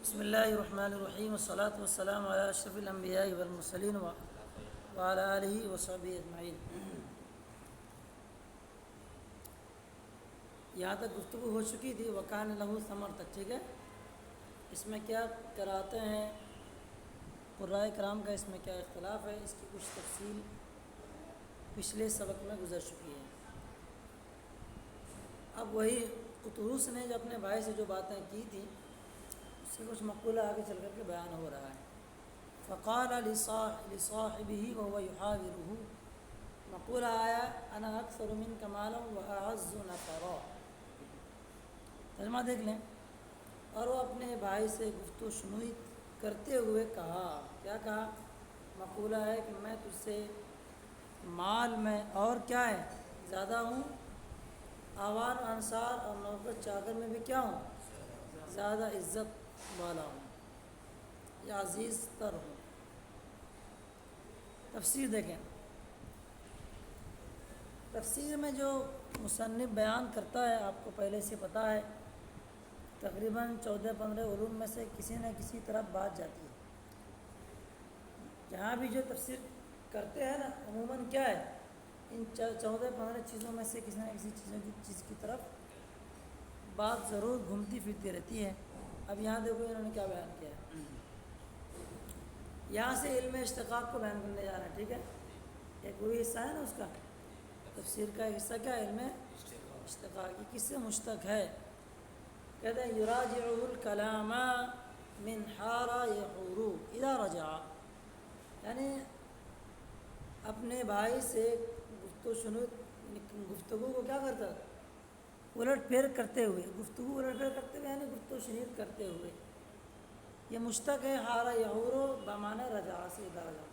بسم اللہ الرحمن الرحیم والصلاة والسلام علی اشرف الانبیاء والمرسلین وعلی آلہ وصحبہ اجمعین۔ یہاں تک گفتگو ہو چکی تھی وکان لہو ثمر تک، ٹھیک ہے۔ اس میں کیا کراتے ہیں قراء کرام کا، اس میں کیا اختلاف ہے، اس کی کچھ تفصیل پچھلے سبق میں گزر چکی ہے۔ اب وہی قطروس نے جو اپنے بھائی سے جو باتیں کی تھیں اس سے کچھ مقولہ آگے چل کر کے بیان ہو رہا ہے۔ فقال لصاحبہ وهو يحاوره، مقولہ آیا انا اکثر منک مالا واعز نفرا۔ ترجمہ دیکھ لیں۔ اور وہ اپنے بھائی سے گفت و شنید کرتے ہوئے کہا، کیا کہا؟ مقولہ ہے کہ میں تجھ سے مال میں اور کیا ہے زیادہ ہوں، آوان انصار اور نوکر چاکر میں بھی کیا ہوں، زیادہ عزت والا ہوں یا عزیز تر ہوں۔ تفسیر دیکھیں، تفسیر میں جو مصنف بیان کرتا ہے آپ کو پہلے سے پتہ ہے، تقریباً 14-15 علوم میں سے کسی نہ کسی طرف بات جاتی ہے۔ جہاں بھی جو تفسیر کرتے ہیں نا عموماً کیا ہے، ان 14-15 چیزوں میں سے کسی نہ کسی چیز کی طرف بات ضرور گھومتی پھرتی رہتی ہے۔ اب یہاں دیکھو انہوں نے کیا بیان کیا ہے، یہاں سے علم اشتقاق کو بیان کرنے جا رہے ہیں، ٹھیک ہے۔ ایک وہی حصہ ہے نا اس کا تفسیر کا حصہ، کیا علم اشتقاق، یہ کس سے مشتق ہے؟ کہتے ہیں یراجع الکلام من حار یحور اذا رجع، یعنی اپنے بھائی سے گفت و شنود گفتگو کو کیا کرتا، الٹ پھیر کرتے ہوئے، گفتگو الٹ پھیر کرتے ہوئے یعنی گفت و شنید کرتے ہوئے۔ یہ مشتق ہے حار یحور بمعنی رجع سے اذا رجع۔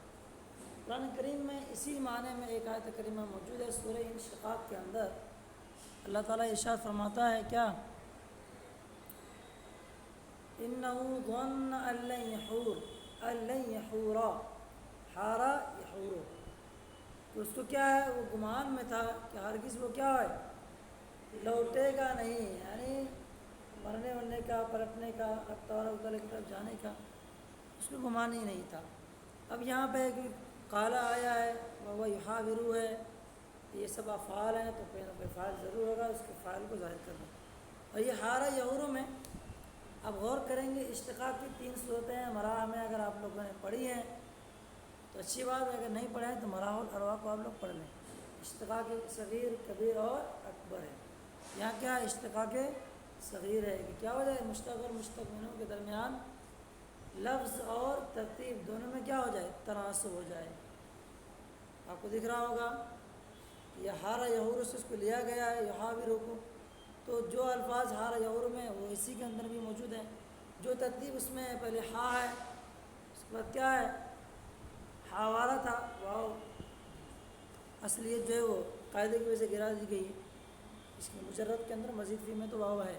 قرآن کریم میں اسی معنی میں ایک آیت کریمہ موجود ہے سورہ انشقاق کے اندر۔ اللہ تعالیٰ ارشاد فرماتا ہے کیا؟ انه ظن ان لن يحور حار يحور، تو اس کو کیا ہے، وہ گمان میں تھا کہ ہرگز وہ کیا ہے، لوٹے گا نہیں، یعنی مرنے ورنے کا، پلٹنے کا، اب تبارک تعالیٰ کی طرف جانے کا اس کو گمان ہی نہیں تھا۔ اب یہاں پہ کہ قال آیا ہے وہ یحاورو ہے، یہ سب افعال ہیں تو کوئی نہ کوئی فاعل ضرور ہوگا، اس کے فاعل کو ظاہر کرنا۔ اور یہ حار یحور میں اب غور کریں گے، اشتقاق کی 3 صورتیں ہیں مراح میں، اگر آپ لوگوں نے پڑھی ہیں تو اچھی بات ہے، اگر نہیں پڑھا ہے تو مراح الارواح کو آپ لوگ پڑھ لیں۔ اشتقاق صغیر، کبیر اور اکبر ہے۔ یہاں کیا اشتقاق صغیر ہے کہ کیا ہو جائے، مشتق اور مشتق منہ کے درمیان لفظ اور ترتیب دونوں میں کیا ہو جائے، تناسب ہو جائے۔ آپ کو دکھ رہا ہوگا یہ حار یحور سے اس کو لیا گیا ہے یحاورو کو، تو جو الفاظ حار یحور میں وہ اسی کے اندر بھی موجود ہیں۔ جو ترتیب اس میں پہلے ہا ہے، اس کے بعد کیا ہے، حوالہ تھا، واو اصلیت جو ہے وہ قاعدے کی وجہ سے گرا دی گئی ہے، اس کے مجرد کے اندر مزید فی میں تو واو ہے،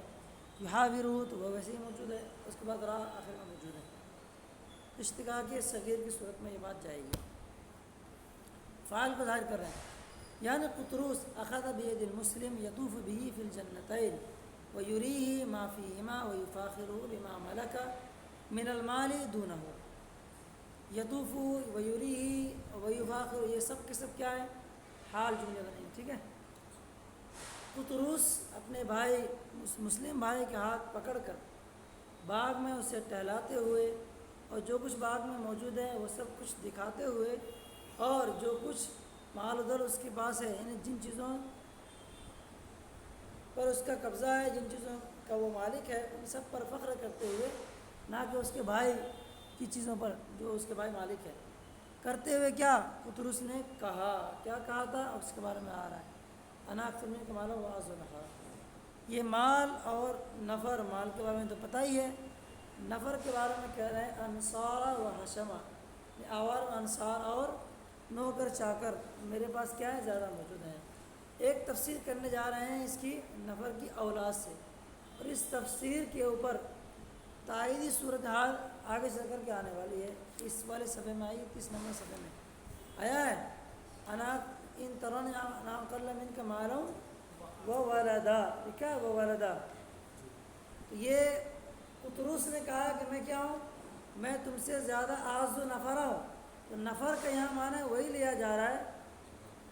یحاورو تو وہ ویسے ہی موجود ہے، اس کے بعد را آخر میں موجود ہے۔ اشتقاق صغیر کی صورت میں یہ بات جائے گی، فاعل کو ظاہر کر رہے ہیں۔ یعنی قطروس اخذ بید المسلم یطوف به فی الجنتین ویریہ ما فیہما ویفاخرہ بما ملک من المال دونہ، یطوف ویریہ ویفاخر، یہ سب کے سب کیا ہے، حال جملے بنے، ٹھیک ہے۔ قطروس اپنے بھائی مسلم بھائی کے ہاتھ پکڑ کر باغ میں اسے ٹہلاتے ہوئے اور جو کچھ باغ میں موجود ہے وہ سب کچھ دکھاتے ہوئے، اور جو کچھ مال ادھر اس کے پاس ہے، یعنی جن چیزوں پر اس کا قبضہ ہے، جن چیزوں کا وہ مالک ہے، ان سب پر فخر کرتے ہوئے، نہ کہ اس کے بھائی کی چیزوں پر جو اس کے بھائی مالک ہے، کرتے ہوئے کیا قطروس نے کہا، کیا کہا تھا اس کے بارے میں آ رہا ہے، انا اکثر منک مالا واعز نفرا۔ یہ مال اور نفر، مال کے بارے میں تو پتہ ہی ہے، نفر کے بارے میں کہہ رہے ہیں انصار و حشمہ، آوار انصار اور نوکر چاکر میرے پاس کیا ہے، زیادہ موجود ہیں۔ ایک تفسیر کرنے جا رہے ہیں اس کی نفر کی اولاد سے، اور اس تفسیر کے اوپر تائیدی صورتحال آگے چل کر کے آنے والی ہے، اس والے صفحے میں آئی، 30 نمبر صفحے میں آیا ہے، انا ان ترون انا اقل منک مالا و ولدا، کیا وہ ولدا، تو یہ قطرس نے کہا کہ میں کیا ہوں، میں تم سے زیادہ اعز و نفرہ ہوں. تو نفر کا یہاں معنی وہی لیا جا رہا ہے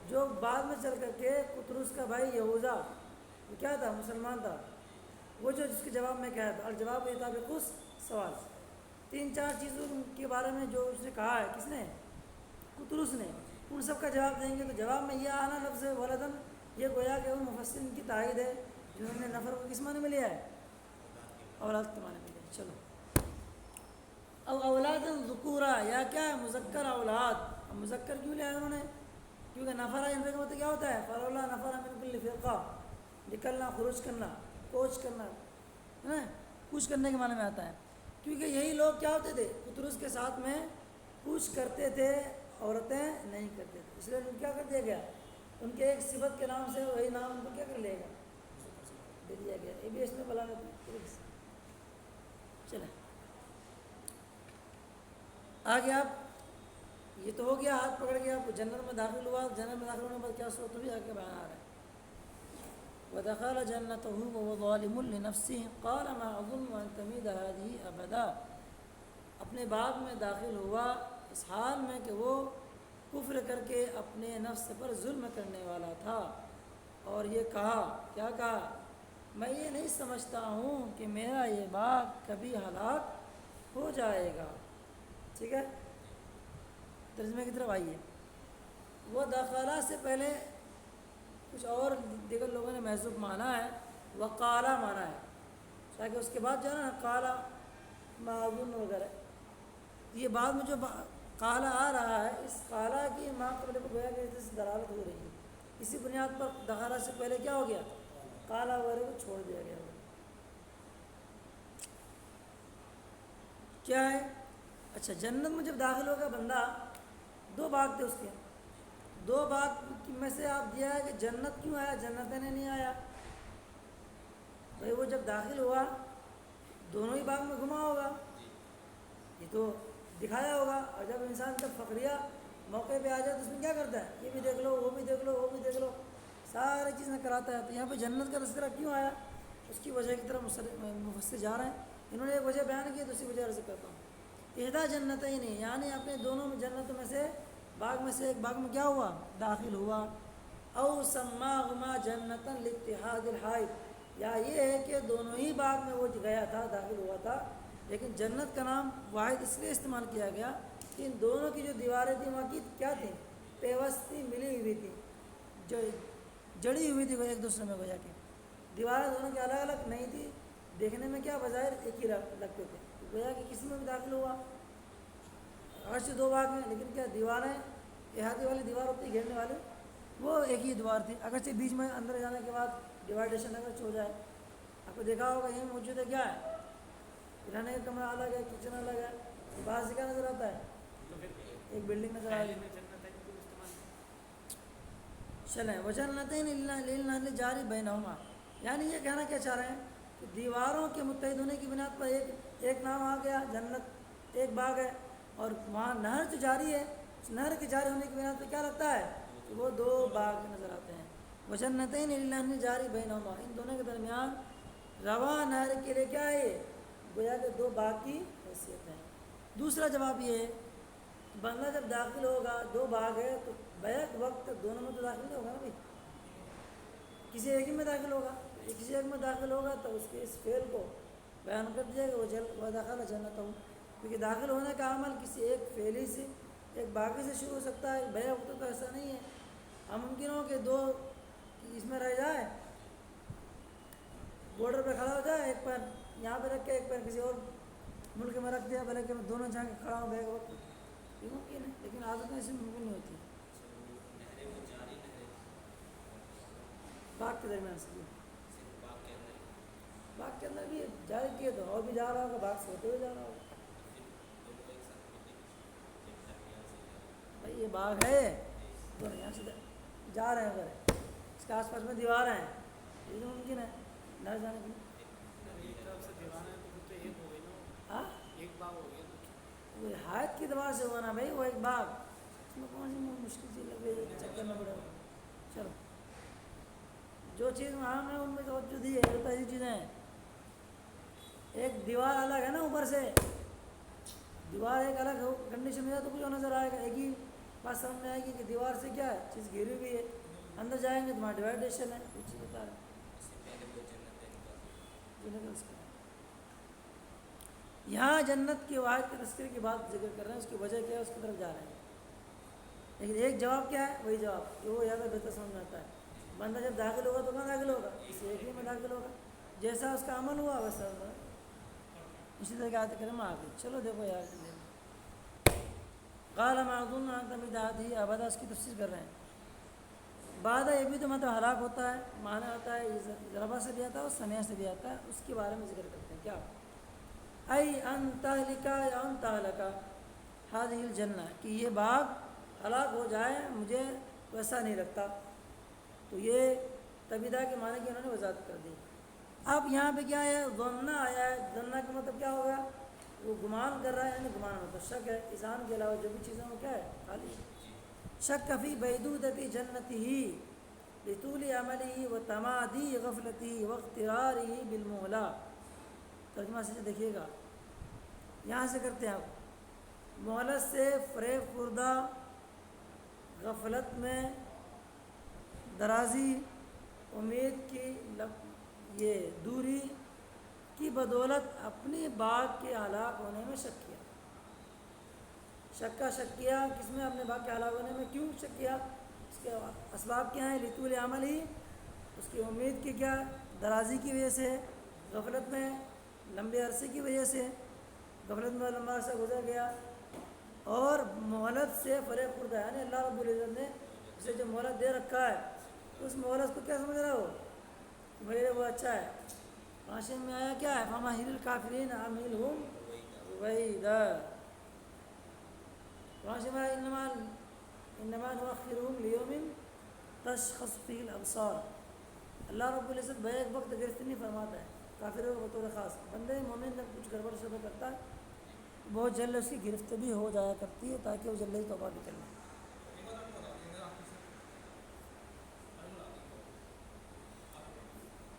جو بعد میں چل کر کے قطرس کا بھائی یہوذا وہ کیا تھا، مسلمان تھا، وہ جو جس کے جواب میں کہا تھا الجواب یہ تھا بخص سوال. 3-4 چیزوں کے بارے میں جو اس نے کہا ہے، کس نے، قطرس نے، ان سب کا جواب دیں گے. تو جواب میں یہ آنا لفظ ولدن یہ گویا کہ ان مفسرین کی تائید ہے جنہوں نے نفر کو کس معنی میں لیا ہے، اولاد کے معنی میں لیا. چلو او اولاد ذکورا یا کیا ہے مذکر اولاد. اب مذکر کیوں لیا انہوں نے، کیونکہ نفر ہے کا مطلب کیا ہوتا ہے، فلولا نفر من کل فرقہ، نکلنا، خروج کرنا، کوچ کرنا ہے نا، کوچ کرنے کے معنی میں آتا ہے. کیونکہ یہی لوگ کیا ہوتے تھے قطرس کے ساتھ میں کوچ کرتے تھے، عورتیں نہیں کرتے تھے. اس لیے ان کیا کر دیا گیا، ان کے ایک صفت کے نام سے وہی نام ان کو کیا کر لے گا، دے دیا گیا. یہ بھی اس میں بلاغت. چلیں آگے. آپ یہ تو ہو گیا، ہاتھ پکڑ کے آپ جنت میں داخل ہوا، جنت میں داخل ہونے کے بعد کیا صورت ہوئی آگے بیان آ رہا ہے. وَدَخَلَ جَنَّتَهُ وَهُوَ ظَالِمٌ لِنَفْسِهِ قَالَ مَا أَظُنُّ أَن تَمِيدَ هَٰذِهِ أَبَدًا. اپنے باغ میں داخل ہوا اس حال میں کہ وہ کفر کر کے اپنے نفس پر ظلم کرنے والا تھا، اور یہ کہا، کیا کہا، میں یہ نہیں سمجھتا ہوں کہ میرا یہ باغ کبھی ہلاک ہو جائے گا. ٹھیک ہے، ترجمے کی طرف آئیے. وہ داخلہ سے پہلے کچھ اور دیگر لوگوں نے محذوف مانا ہے، وقالا مانا ہے، تاکہ اس کے بعد جو ہے نا قالا معذون وغیرہ. یہ بعد میں جو قالا آ رہا ہے، اس قالا کی ماں قبل کو گویا کہ اس سے دلالت ہو رہی ہے. اسی بنیاد پر دخلہ سے پہلے کیا ہو گیا، قالا وغیرہ کو چھوڑ دیا گیا. کیا ہے، اچھا جنت میں جب داخل ہوگا بندہ، 2 باغ تھے اس کے، 2 باغ میں سے آپ دیا ہے کہ جنت کیوں آیا، جنت نے نہیں آیا. بھائی وہ جب داخل ہوا دونوں ہی باغ میں گھما ہوگا، یہ تو دکھایا ہوگا. اور جب انسان جب فقریہ موقع پہ آ جائے تو اس میں کیا کرتا ہے، یہ بھی دیکھ لو، وہ بھی دیکھ لو، وہ بھی دیکھ لو، ساری چیزیں کراتا ہے. تو یہاں پہ جنت کا تذکرہ کیوں آیا، اس کی وجہ کی طرف مفسر جا رہے ہیں. انہوں نے ایک وجہ بیان کی، دوسری وجہ عرض کرتا ہوں. احدیٰ جنتین یعنی اپنے دونوں جنتوں میں سے باغ میں سے ایک باغ میں کیا ہوا، داخل ہوا. او سماہما جنتا لاتحاد الحائط، یا یہ ہے کہ دونوں ہی باغ میں وہ گیا تھا، داخل ہوا تھا، لیکن جنت کا نام واحد اس لیے استعمال کیا گیا کہ ان دونوں کی جو دیواریں تھیں وہاں کی کیا تھیں، پیوستی ملی ہوئی تھی، جو جڑی ہوئی تھی وہ ایک دوسرے میں. گویا کہ دیواریں دونوں کی الگ الگ نہیں تھی، دیکھنے میں کیا بظاہر ایک ہی لگتے تھے. گویا کہ کسی میں بھی داخل ہوا، اگرچہ 2 باغ ہیں لیکن کیا دیواریں، احاطے والی دیوار ہوتی ہے گھیرنے والی، وہ ایک ہی دیوار تھی. اگرچہ بیچ میں اندر جانے کے بعد ڈیوائڈیشن اگرچہ ہو جائے. آپ کو دیکھا ہوگا یہیں موجود ہے، کیا ہے، رہنے کا کمرہ الگ ہے، کچن الگ ہے. باہر سے کیا نظر آتا ہے، ایک بلڈنگ نظر آ رہی ہے. چلیں وجنتین للنہر جاری بینہما، یعنی یہ کہنا کیا چاہ رہے ہیں کہ دیواروں کے متحد ہونے کی بنیاد پر ایک نام آ گیا، جنت ایک باغ ہے، اور وہاں نہر جو جاری ہے، اس نہر کے جاری ہونے کی بنیاد پر کیا لگتا ہے کہ وہ 2 باغ نظر آتے ہیں. وجنتین للنہر جاری بینہما، ان دونوں کے درمیان رواں نہر کے لیے کیا ہے، گویا کہ 2 باغ کی حیثیت ہے. دوسرا جواب یہ ہے، بندہ جب داخل ہوگا 2 باغ ہے تو بیک وقت دونوں میں تو داخل نہیں ہوگا نا بھائی، کسی ایک ہی میں داخل ہوگا. کسی ایک میں داخل ہوگا تو اس کے اس فعل کو بیان کر دیا کہ وہ داخل جنت ہوں، کیونکہ داخل ہونے کا عمل کسی ایک فعلی سے، ایک باغی سے شروع ہو سکتا ہے. بیک وقت تو ایسا نہیں ہے. ہم ممکن ہو کہ 2 اس میں رہ جائے، بارڈر پہ کھڑا ہو جائے، ایک پیر یہاں پہ رکھ کے ایک پیر کسی اور ملک میں رکھ دیا، بلکہ میں دونوں جا کے کھڑا ہوں بیک وقت، یہ ممکن ہے، لیکن عادت میں ایسی ممکن نہیں ہوتی. باغ کے درمیان سے باغ کے اندر بھی جاری کیے تو اور بھی جا رہا ہوگا، باغ سے ہوتے ہوئے جا رہا ہوگا. بھائی یہ باغ ہے، دونوں یہاں سے جا رہے ہیں، اگر اس کے آس پاس میں دیواریں ہیں، یہ بھی ممکن ہے نہ جانے کی. ہاں وہ حایت کی دوا سے ہونا بھائی، وہ ایک باغ، اس میں کون سی مشکل چیز لگ رہی ہے، چیک کرنا پڑے گا. چلو جو چیز عام ہے ان میں توجہ دی ہے، ایسی چیزیں ہیں. ایک دیوار الگ ہے نا اوپر سے، دیوار ایک الگ کنڈیشن میں جائے تو کچھ اور نظر آئے گا، ایک ہی بات سمجھ میں آئے گی کہ دیوار سے کیا ہے چیز گھری ہوئی ہے، اندر جائیں گے تمہارا ڈیوائڈیشن ہے، کچھ چیز بتا رہے ہیں۔ یہاں جنت کی واحد کے تذکرے کی بات ذکر کر رہے ہیں، اس کی وجہ کیا ہے اس کی طرف جا رہے ہیں، لیکن ایک جواب کیا ہے، وہی جواب جو وہ زیادہ بہتر سمجھ میں آتا ہے، بندہ جب داخل ہوگا تو کہاں داخل ہوگا، اس ایک ہی میں داخل ہوگا، جیسا اس کا عمل ہوا ویسا ہوگا، اسی طرح کی آیت کریمہ آ گئی۔ چلو دیکھو یار، قال ما اظن ان تمدادی ابدا، اس کی تفسیر کر رہے ہیں، بعد یہ بھی تو مطلب ہلاک ہوتا ہے، معنی ہوتا ہے ضربہ سے بھی آتا ہے اور سمیع سے بھی آتا ہے، اس کے بارے میں ذکر کرتے ہیں کیا، ای ان تہلک یا ان تہلک ہذہ الجنہ، کہ یہ باغ ہلاک ہو جائے مجھے ویسا نہیں لگتا، تو یہ تبیدہ کے معنی کی انہوں نے وضاحت کر دی۔ اب یہاں پہ کیا ہے، ظنہ آیا ہے، ظنہ کا مطلب کیا ہوگا، وہ گمان کر رہا ہے، یعنی گمان مطلب شک ہے، اذعان کے علاوہ جو بھی چیزیں وہ کیا ہے خالی شک فی بیدودتی جنتی لطول عملی و تمادی غفلتی واغترارہ بالمہلہ، ترجمہ سے دیکھیے گا، یہاں سے کرتے ہیں آپ، مہلت سے فریب خوردہ، غفلت میں درازی، امید کی یہ دوری کی بدولت اپنی باغ کے ہلاک ہونے میں شک کیا، شک کا شک کیا کس میں، اپنے باغ کے ہلاک ہونے میں، کیوں شک کیا، اس کے اسباب کیا ہیں، لطول عمل ہی، اس کی امید کی کیا درازی کی وجہ سے، غفلت میں لمبے عرصے کی وجہ سے، غفلت میں لمبا عرصہ گزر گیا، اور مہلت سے فریب خوردہ، یعنی اللہ رب العزت نے اسے جو مہلت دے رکھا ہے اس مہلت کو کیا سمجھ رہا ہو، میرے وہ اچھا ہے، معاشرے میں آیا کیا ہے، فمہل الکافرین امہلہم رویدا، معاشرے میں انما نؤخرہم لیوم تشخص فیہ الابصار، اللہ رب العزت بیک وقت گرفت نہیں فرماتا ہے کافروں کو بطور خاص، بندے مومن جب کچھ گڑبڑ شروع کرتا ہے بہت جلد اس کی گرفت بھی ہو جایا کرتی ہے تاکہ وہ جلد ہی توبہ بھی کر لیں۔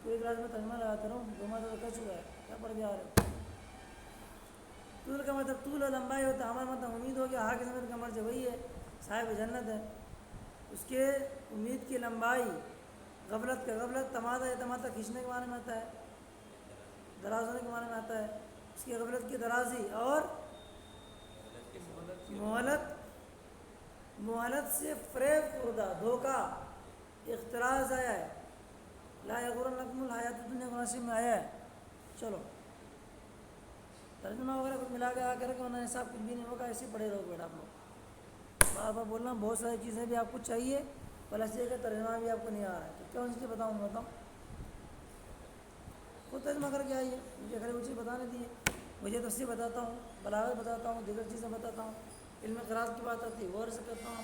پوری کلاس میں ترجمہ لگاتا رہا ہوں، 2 ماہ تو کہہ چکا ہے، کیا پڑھ کے آ رہے، طول کا مطلب طول اور لمبائی ہوتا ہے، ہمارا مطلب امید ہو گیا، حق سمت کا مرض وہی ہے، صاحب جنت ہے، اس کے امید کی لمبائی، غفلت کا غفلت، تمادہ یا تمادہ کھینچنے کے معنی میں آتا ہے، دراز ہونے کے معنی میں آتا ہے، اس کی غفلت کی درازی، اور مہلت سے فریب خوردہ، دھوکہ، اختراز آیا ہے، لا یغرنکم الحیات الدنیا قرآن میں آیا ہے۔ چلو ترجمہ وغیرہ کچھ ملا کے آ کر کے انہوں نے صاحب کچھ بھی نہیں ہوگا، ایسے پڑھے رہو بیٹا آپ لوگ، بار بار بولنا، بہت ساری چیزیں بھی آپ کو چاہیے پلس یہ کہ ترجمہ بھی آپ کو نہیں آ رہا ہے تو کیا ان سے بتاؤں گا، بتاؤں خود ترجمہ کر کے آئیے، مجھے خالی وہ چیز بتانے دیے، مجھے تفسیر بتاتا ہوں، بلاغت بتاتا ہوں، دیگر چیزیں بتاتا ہوں، علم قراءت کی بات آتی ہے وہ عرض کرتا ہوں۔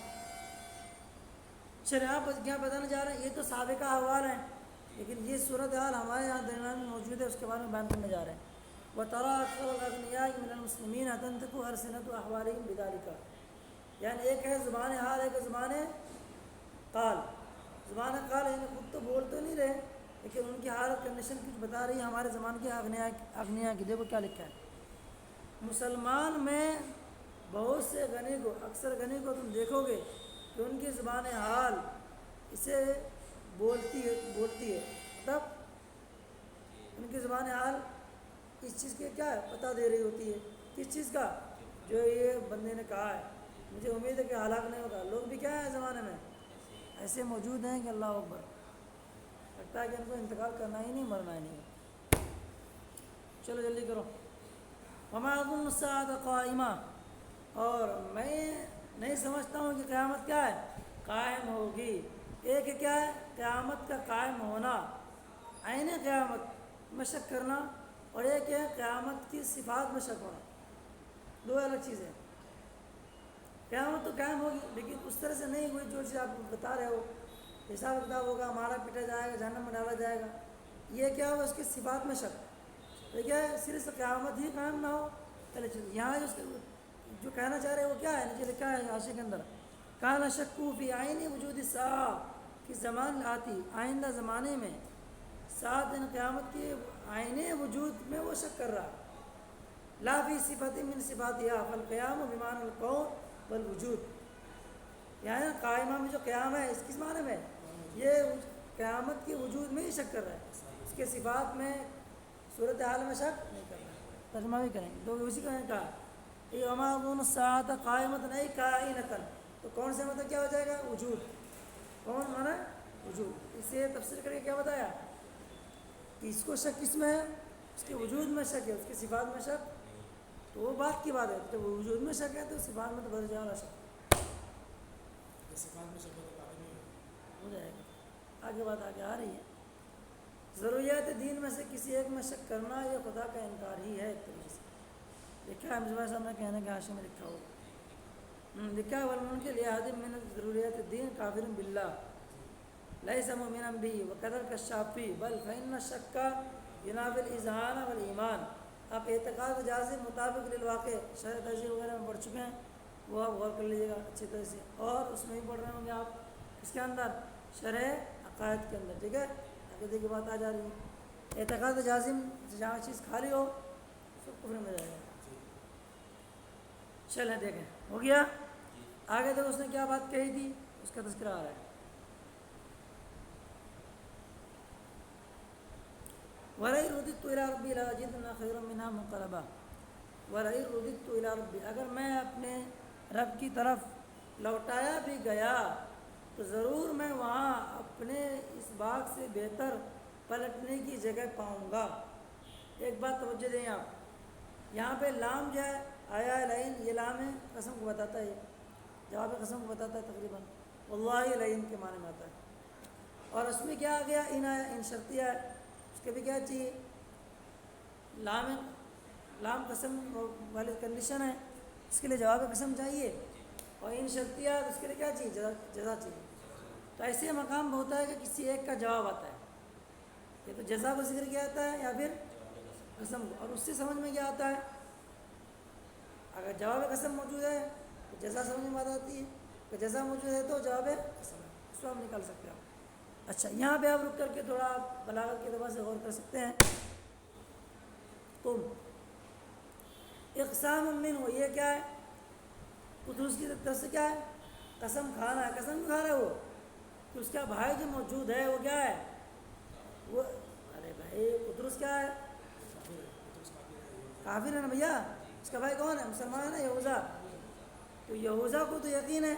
چلے آپ کیا بتانا چاہ رہے ہیں، یہ تو سابقہ احوال ہیں، لیکن یہ صورتحال ہمارے یہاں درمیان میں موجود ہے، اس کے بارے میں بیان کرنے جا رہے ہیں۔ وَتَرَىٰ أَكْثَرَ الْأَغْنِيَاءِ مِنَ الْمُسْلِمِينَ تَنطِقُ أَلْسِنَتُ أَحْوَالِهِمْ بِذَٰلِكَ، یعنی ایک ہے زبان حال، ایک زبان قال، زبان قال یعنی خود تو بول تو نہیں رہے لیکن ان کی حالت کنڈیشن کچھ بتا رہی ہے ہمارے زمان کے اغنیا کی۔ دیکھو کیا لکھا ہے، مسلمان میں بہت سے غنی کو، اکثر غنی کو تم دیکھو گے کہ ان کی زبان حال اسے بولتی ہے، تب ان کی زبان حال اس چیز کے کیا ہے پتہ دے رہی ہوتی ہے، کس چیز کا، جو یہ بندے نے کہا ہے، مجھے امید ہے کہ ہلاک نہیں ہوگا۔ لوگ بھی کیا ہے زمانے میں ایسے موجود ہیں کہ اللہ اکبر، لگتا ہے کہ ان کو انتقال کرنا ہی نہیں، مرنا ہی نہیں۔ چلو جلدی کرو۔ وما اظن الساعۃ قائمہ، اور میں نہیں سمجھتا ہوں کہ قیامت کیا ہے قائم ہوگی۔ ایک کیا ہے قیامت کا قائم ہونا، عین قیامت میں شک کرنا، اور ایک ہے قیامت کی صفات میں شک ہونا، دو الگ چیزیں۔ قیامت تو قائم ہوگی لیکن اس طرح سے نہیں ہوئی جو چیز آپ بتا رہے ہو، حساب کتاب ہوگا، مارا پیٹا جائے گا، جہنم میں ڈالا جائے گا، یہ کیا ہوگا اس کی صفات میں شک۔ ٹھیک ہے، صرف قیامت ہی قائم نہ ہو، چلے چلے یہاں جو کہنا چاہ رہے ہیں وہ کیا ہے، نیچے لکھا ہے حاشیے کے اندر، کان شکو فی عین وجود الساعہ، کہ زمان آتی آئندہ زمانے میں ساتھ قیامت کی آئین وجود میں وہ شک کر رہا. لا فی صفت من صفاتها فالقیام بمعنی القوم والوجود. یعنی قائمہ میں جو قیام ہے اس کس معنی میں؟ یہ قیامت کے وجود میں ہی شک کر رہا ہے، اس کے صفات میں صورت حال میں شک نہیں کر رہا ہے. ترجمہ بھی کریں گے تو اسی کو کہا وما اظن الساعۃ قائمۃ نہیں کائنۃ. تو کون سے مطلب کیا ہو جائے گا؟ وجود. کون مانا؟ وجود. اس سے تفسیر کر کے کیا بتایا کہ اس کو شک کس میں ہے؟ اس کے وجود میں شک ہے، اس کے صفات میں شک. تو وہ بات کی بات ہے، جب وجود میں شک ہے تو صفات میں تو بدل جائے والا شک ہو جائے گا. آگے بات آگے آ رہی ہے. ضروریات دین میں سے کسی ایک میں شک کرنا یہ خدا کا انکار ہی ہے ایک طریقے سے. لکھا ہے مجھے صاحب نے کہنے کے حاشیے میں لکھا ہوگا، لکھا ہے والمنکر لأحد من ضروریات الدین کافر باللہ لیس مؤمنا به وقدر کالشافی بل فإن الشک ينافي الاذعان والایمان. آپ اعتقاد جازم مطابق للواقع شرح تہذیب وغیرہ میں پڑھ چکے ہیں، وہ آپ غور کر لیجیے گا اچھی طرح سے. اور اس میں ہی پڑھ رہے ہوں گے آپ اس کے اندر شرح عقائد کے اندر. ٹھیک ہے، عقیدے کی بات آ جا رہی ہے. اعتقاد جازم جہاں چیز خالی ہو سب کفر میں جائے گا. چلیں دیکھیں ہو گیا. آگے دیکھو اس نے کیا بات کہی تھی، اس کا تذکرہ آ رہا ہے. وَلَئِن رُدِدتُّ إِلَىٰ رَبِّي لَأَجِدَنَّ خَيْرًا مِنْهَا مُنقَلَبًا. وَلَئِن رُدِدتُّ إِلَىٰ رَبِّي، اگر میں اپنے رب کی طرف لوٹایا بھی گیا تو ضرور میں وہاں اپنے اس باغ سے بہتر پلٹنے کی جگہ پاؤں گا. ایک بات توجہ دیں آپ، یہاں پہ لام جو ہے آیا ہے لئن، یہ لام ہے قسم کو بتاتا ہے، جواب قسم کو بتاتا ہے تقریباً. واللہ لئن کے معنی میں آتا ہے. اور اس میں کیا آ گیا؟ ان آیا، ان شرطیہ ہے. اس کے بھی کیا چاہیے؟ لام. لام قسم والی کنڈیشن ہے، اس کے لیے جواب قسم چاہیے. اور ان شرطیہ اس کے لیے کیا چاہیے؟ جزا چاہیے. تو ایسے مقام ہوتا ہے کہ کسی ایک کا جواب آتا ہے، یہ تو جزا کو ذکر کیا جاتا ہے یا پھر قسم کو. اور اس سے سمجھ میں کیا آتا ہے؟ اگر جواب قسم موجود ہے تو جزا سمجھ میں بات آتی ہے، اگر جزا موجود ہے تو جواب قسم ہے، اس کو ہم نکال سکتے ہیں. اچھا یہاں پہ آپ رک کر کے تھوڑا آپ بلاغت کے اعتبار سے غور کر سکتے ہیں. تم اقسام من ہو، یہ کیا ہے؟ قدوس کی طرف سے کیا ہے؟ قسم کھانا ہے. قسم کھا رہا ہے وہ کہ اس کا بھائی جو موجود ہے وہ کیا ہے؟ وہ ارے بھائی قدوس کیا ہے؟ کافر ہے نا بھیا. اس کا بھائی کون ہے؟ مسلمان ہے یہوذا. تو یہوذا کو تو یقین ہے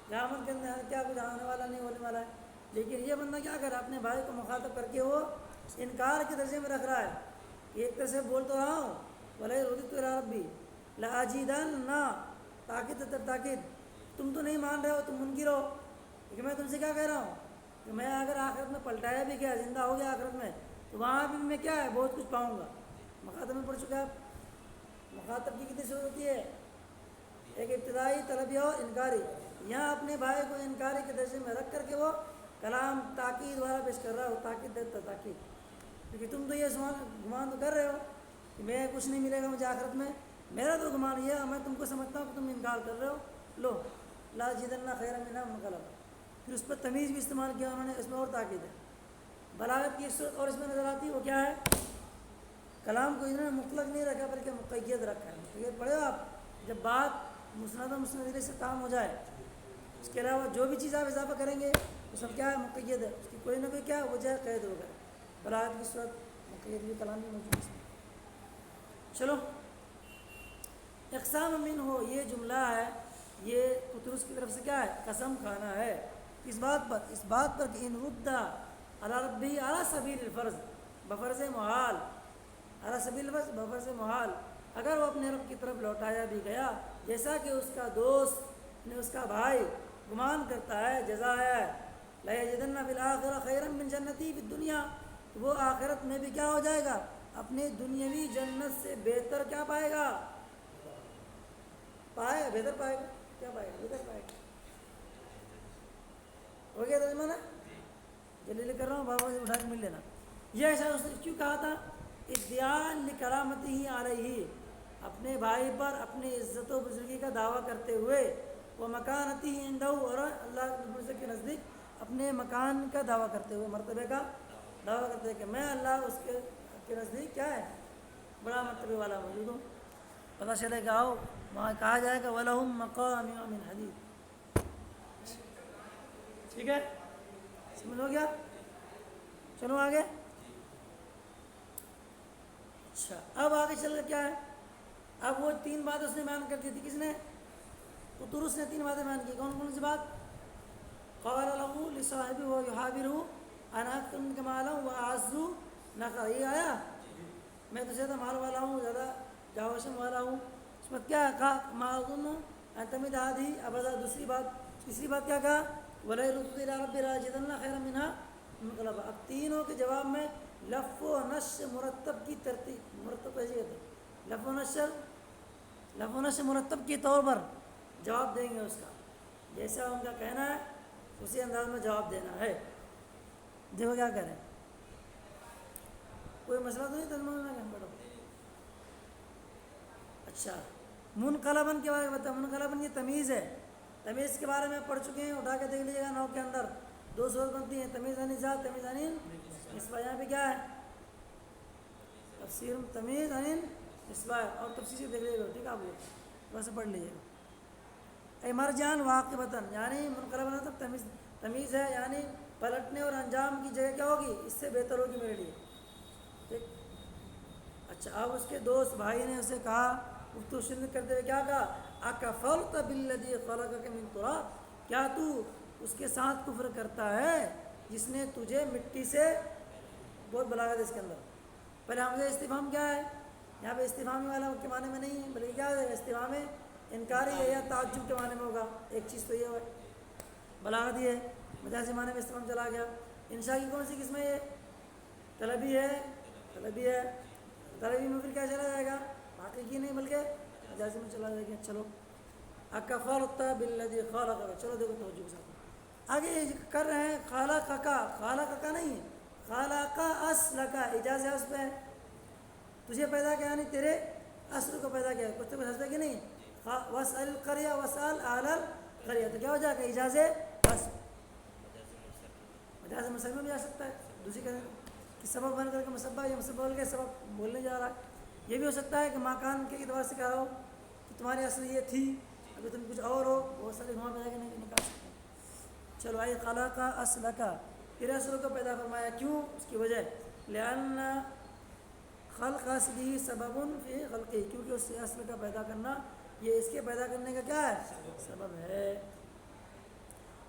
قیامت کے اندر کیا کچھ آنے والا نہیں ہونے والا ہے، لیکن یہ بندہ کیا کر رہا ہے؟ اپنے بھائی کو مخاطب کر کے وہ انکار کے درجے میں رکھ رہا ہے. ایک طرح سے بول تو رہا ہوں وَلَئِن رُدِدتُّ إِلَىٰ رَبِّي لَأَجِدَنَّ، تاکید تاکید، تم تو نہیں مان رہے ہو، تم منکر ہو. لیکن میں تم سے کیا کہہ رہا ہوں کہ میں اگر آخرت میں پلٹایا بھی گیا، زندہ ہو گیا آخرت میں، تو وہاں بھی میں کیا ہے؟ بہت کچھ پاؤں گا. مخاطب میں پڑھ چکا ہے. مخاطب کی کتنی صورت ہوتی ہے؟ ایک ابتدائی، طلبیہ اور انکاری. یہاں اپنے بھائی کو انکاری کے درجے میں رکھ کر کے وہ کلام تاکید والا پیش کر رہا ہے. وہ تاکید دیتا تاکید، کیونکہ تم تو یہ گمان تو کر رہے ہو کہ میں کچھ نہیں ملے گا مجھے آخرت میں. میرا تو گمان یہ ہے، میں تم کو سمجھتا ہوں کہ تم انکار کر رہے ہو. لو لَأَجِدَنَّ خَيْرًا مِنْهَا مُنقَلَبًا. پھر اس پر تمیز بھی استعمال کیا انہوں نے، اس میں اور تاکید ہے. بلاغت کی صورت اور اس میں نظر آتی ہے، وہ کیا ہے؟ کلام کو انہوں نے مطلق نہیں رکھا بلکہ مقید رکھا ہے. مقید پڑھے ہو آپ؟ جب بات مسند و مسند سے کام ہو جائے، اس کے علاوہ جو بھی چیز آپ اضافہ کریں گے وہ سب کیا ہے؟ مقید ہے. اس کی کوئی نہ کوئی کیا وجہ ہے؟ قید ہوگا. بلاغت کی صورت مقید بھی کلام بھی موجود ہے اس میں. چلو اقسام من ہو، یہ جملہ ہے، یہ قطرس کی طرف سے کیا ہے؟ قسم کھانا ہے. اس بات پر، اس بات پر کہ ان ردہ علی ربی علی سبیل الفرض، بفرض محال، علی سبیل الفرض بفرض محال، اگر وہ اپنے رب کی طرف لوٹایا بھی گیا جیسا کہ اس کا دوست نے، اس کا بھائی گمان کرتا ہے، جزا ہے لَيَجِدَنَّ فِي الْآخِرَةِ خَيْرًا مِّن جَنَّتِهِ فِي الدُّنْيَا، وہ آخرت میں بھی کیا ہو جائے گا؟ اپنے دنیاوی جنت سے بہتر کیا پائے گا؟ پائے گا، بہتر پائے گا. کیا پائے گا؟ بہتر پائے گا. ہو گیا ترجمہ نا؟ جلدی کر رہا ہوں، بابا سے اٹھا کے مل لینا. یہ ایسا اس نے کیوں کہا تھا؟ ادعاء لکرامتہ علیہ، اپنے بھائی پر اپنی عزت و بزرگی کا دعویٰ کرتے ہوئے، وہ مکانتہ عندہ، اور اللہ کے نزدیک اپنے مکان کا دعویٰ کرتے ہوئے، مرتبے کا دعویٰ کرتے ہیں کہ میں اللہ اس کے آپ کے نزدیک کیا ہے بڑا مرتبے والا موجود ہو. پتہ چلے گا آؤ وہاں کہا جائے گا وَلَهُم مَقَامِعُ مِنْ حَدِيدٍ. ٹھیک ہے سمجھ ہو گیا. چلو آگے. اچھا اب آگے چل کر کیا ہے. اب وہ 3 باتیں اس نے بیان کر دی تھی. کس نے؟ قطرس نے 3 باتیں بیان کی. کون کون سی بات؟ قال له لصاحبه ويحاوره انا اكثر منك مالا واعز نفرا. یہ آیا میں تو زیادہ مال والا ہوں زیادہ جاوشن والا ہوں. اس میں کیا کہا ما اظن ان تمد هذه ابدا. دوسری بات تیسری بات کیا کہا ولا يرد الى رب راجدن خيرا منها منقلبا. اب تینوں کے جواب میں لف و نشر مرتب کی ترتیب مرتب کیسے کہتے ہیں لف و نشر مرتب کے طور پر جواب دیں گے اس کا. جیسا ان کا کہنا ہے اسی انداز میں جواب دینا ہے. دیکھو کیا کریں. کوئی مسئلہ تو نہیں ترجمہ میں پڑھو. اچھا منقلباً کے بارے میں بتا. منقلباً یہ تمیز ہے. تمیز کے بارے میں پڑھ چکے ہیں. اٹھا کے دیکھ لیجیے گا 9 کے اندر 2 صورت بنتی ہیں تمیز عن ذات تمیز عن نسبہ. یہاں پہ کیا ہے تفسیر تمیز عن نسبہ اور تفسیر سے دیکھ لیجیے گا. ٹھیک ہے آپ لوگ ویسے پڑھ لیجیے گا. اے مرجان واقبتاً یعنی منقلباً تمیز تمیز ہے یعنی پلٹنے اور انجام کی جگہ کیا ہوگی اس سے بہتر ہوگی میرے لیے. ٹھیک. اچھا اب اس کے دوست بھائی نے اسے کہا گفتگو شروع کرتے ہوئے کیا کہا اکفرت بالذی خلقک من تراب. کیا تو اس کے ساتھ کفر کرتا ہے جس نے تجھے مٹی سے. بہت بلاغت ہے اس کے اندر. پہلے ہم سے استفہام کیا ہے یہاں پہ استفہامی والا کے معنی میں نہیں ہے بلکہ کیا ہے استفہام ہے انکاری ہے یا تعجب کے معنی میں ہوگا. ایک چیز تو یہ ہے بلاغت یہ ہے مجازی معنی میں استفہام چلا گیا. انشاء کی کون سی قسم ہے یہ طلبی ہے طلبی ہے. طلبی میں پھر کیا چلا جائے گا حقیقی نہیں بلکہ مجازی میں چلا جائے گا. چلو اکفرت بالذی خلقک. چلو دیکھو توجہ کے ساتھ آگے کر رہے ہیں. خالقک خالقک نہیں ہے خالق اصلک. اجازت اس پہ تجھے پیدا کیا یعنی تیرے اصل کو پیدا کیا. کچھ تو کچھ ہنستا کہ نہیں. وسأل القریہ وسأل اہل القریہ. تو کیا ہو جائے گا اجازت بس مجاز مسئلہ میں بھی آ سکتا ہے. دوسری کہ سبب بن کر کے مسبہ یا مسبہ بول کے سبب بولنے جا رہا ہے. یہ بھی ہو سکتا ہے کہ ماکان کے اعتبار سے کہا ہو کہ تمہاری اصل یہ تھی ابھی تم کچھ اور ہو. بہت سارے گھما پیدا کے نہیں نکال سکتے. چلو آئی خالق اصل کا تیرے اصل کو پیدا فرمایا. کیوں اس کی وجہ لأن خلق اصلی سبب فی خلقی. کیونکہ اس سے اصل کا پیدا کرنا یہ اس کے پیدا کرنے کا کیا ہے سبب ہے.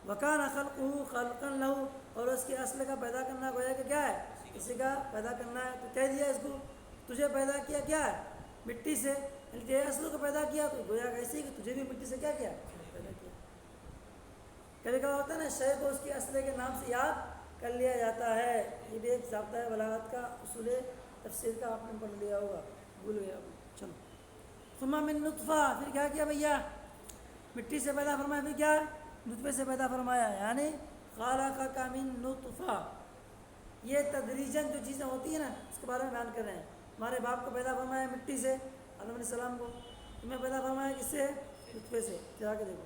وکان خلقہ خلقا لہ. اور اس کے اصل کا پیدا کرنا گویا کہ کیا ہے کسی کا پیدا کرنا ہے. تو کہہ دیا اس کو تجھے پیدا کیا کیا ہے مٹی سے. یعنی تیرے اصل کو پیدا کیا تو گویا کہ ایسے ہی کہ تجھے بھی مٹی سے کیا کیا پیدا کیا. کبھی کبھی ہوتا ہے نا شے کو اس کے اصل کے نام سے یاد کر لیا جاتا ہے. یہ بھی ایک ضابطہ ہے بلاغت کا اصول تفسیر کا. آپ نے پڑھ لیا ہوگا بھول گیا. چلو ثم من نطفہ. پھر کیا کیا بھیا مٹی سے پیدا فرمایا. پھر کیا نطفے سے پیدا فرمایا یعنی خالقک من نطفہ. یہ تدریجاً جو چیزیں ہوتی ہیں نا اس کے بارے میں بیان کر رہے ہیں. ہمارے باپ کو پیدا فرمایا مٹی سے آدم علیہ السلام کو. تمہیں پیدا فرمایا کس سے نطفے سے. جا کے دیکھو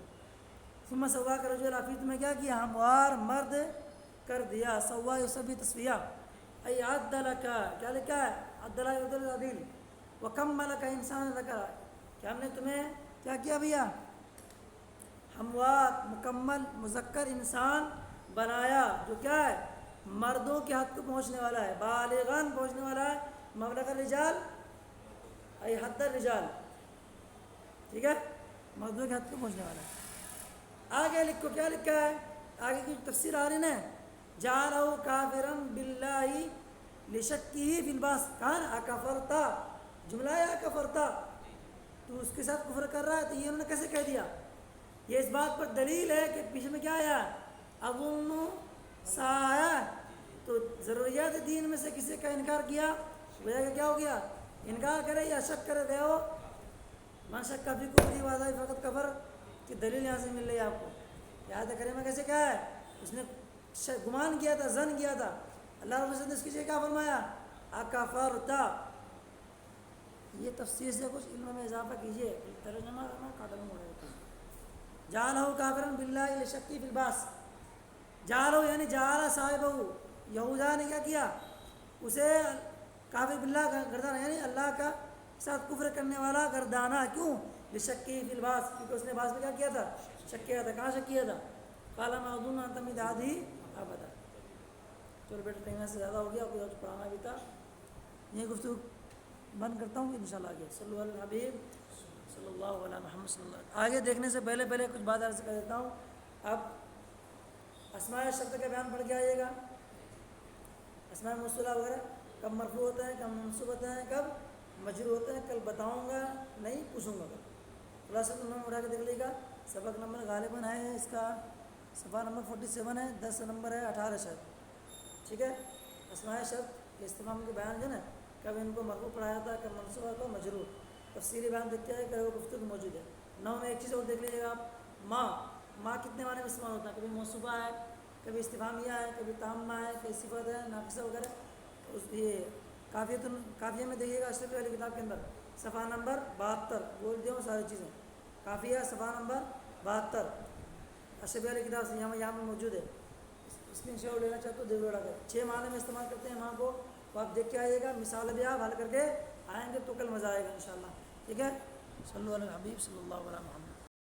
ثم سواک رجلا. پھر تمہیں کیا کیا ہموار مرد کر دیا. سوا یسوی تسویہ ای عدلک. کیا لکھا ہے عدل یعدل العدل. وکملک انسان ذکر. کہ ہم نے تمہیں کیا کیا بھیا ہموار مکمل مذکر انسان بنایا جو کیا ہے مردوں کے حد کو پہنچنے والا ہے. بالغاً پہنچنے والا ہے. مبلغ الرجال ای حد الرجال. ٹھیک ہے مردوں کے حد کو پہنچنے والا ہے. آگے لکھو کیا لکھا ہے آگے کی تفسیر آ رہی ہے جعلہ کافرا باللہ لشکہ فی البعث. کہا نا اکفرتا جملہ ہے اکفرتا. تو اس کے ساتھ کفر کر رہا ہے تو یہ انہوں نے کیسے کہہ دیا. یہ اس بات پر دلیل ہے کہ پیچھے میں کیا آیا اظن سایہ. تو ضروریات دین میں سے کسی کا انکار کیا وجہ کہ کیا ہو گیا انکار کرے یا شک کرے گئے ہو. من شک کا بھی کفری واضح فقط کفر کی دلیل یہاں سے مل رہی ہے آپ کو. یاد کریمہ کیسے کہا ہے اس نے گمان کیا تھا ظن کیا تھا. اللہ رب العزت نے اس کی جگہ کیا فرمایا اکفرتا. یہ تفسیر سے کچھ علم میں اضافہ کیجیے. ترجمہ کرنا کاٹن ہو رہا ہے. جعلہ کافرا باللہ لشکی فی البعث. جعلہ یعنی جعل صاحبہ یہودا نے کیا کیا اسے کافر باللہ کا گردانہ یعنی اللہ کا ساتھ کفر کرنے والا گردانہ. کیوں؟ لشکی فی الباس، کیونکہ اس نے باس میں کیا کیا تھا؟ شک کیا تھا. کہاں شک کیا تھا؟ قال ما اظن ان تمید هذه ابدا. چلو بیٹا ٹائم سے زیادہ ہو گیا، کچھ پڑھانا بھی تھا. یہ گفتگو بند کرتا ہوں انشاءاللہ. آگے صلی اللہ علیہ حبیب صلی اللہ علیہ محمد صلی اللہ علیہ. آگے دیکھنے سے پہلے کچھ بات عرض کر دیتا ہوں. اب اسماء شرط کا بیان پڑھ کے آئیے گا. اسماء موصولہ وغیرہ کب مرفوع ہوتے ہیں، کب منصوب ہوتے ہیں، کب مجرور ہوتے ہیں، کل بتاؤں گا، نہیں پوچھوں گا. خلاصہ نمبر اٹھا کے دیکھ لیے گا. سبق نمبر غالباً ہے اس کا صفحہ نمبر 47 ہے، 10 نمبر ہے 18 شاید. ٹھیک ہے. اسماء شرط کے استعمال کے بیان جو ہے نا، کب ان کو مرفوع پڑھایا تھا، کب منصوبہ، کب مجرور. تفصیلی بیان دیکھتے ہیں کہ وہ گفتگو موجود ہے. 9 میں ایک چیز اور دیکھ لیجیے گا آپ. ماں کتنے معنی میں استعمال ہوتا ہے؟ کبھی موصوفہ ہے، کبھی استفہامیہ ہے، کبھی تامہ ہے، کبھی صفت ہے، ناقصہ وغیرہ. یہ کافیہ میں دیکھیے گا اشرفی والی کتاب کے اندر صفحہ نمبر 72. بول دیا ہوں ساری چیزیں. کافیہ صفحہ نمبر 72 اشرفی والی کتاب سے یہاں میں موجود ہے. اسکرین شاٹ لینا چاہتے ہو دیکھ لو. 6 معنی میں استعمال کرتے ہیں ماں کو. تو آپ دیکھ کے آئیے گا، مثال بھی آپ حل کر کے آئیں گے تو کل مزہ آئے گا انشاءاللہ. ٹھیک ہے. صلی اللہ علیہ حبیب صلی اللہ علیہ محمد.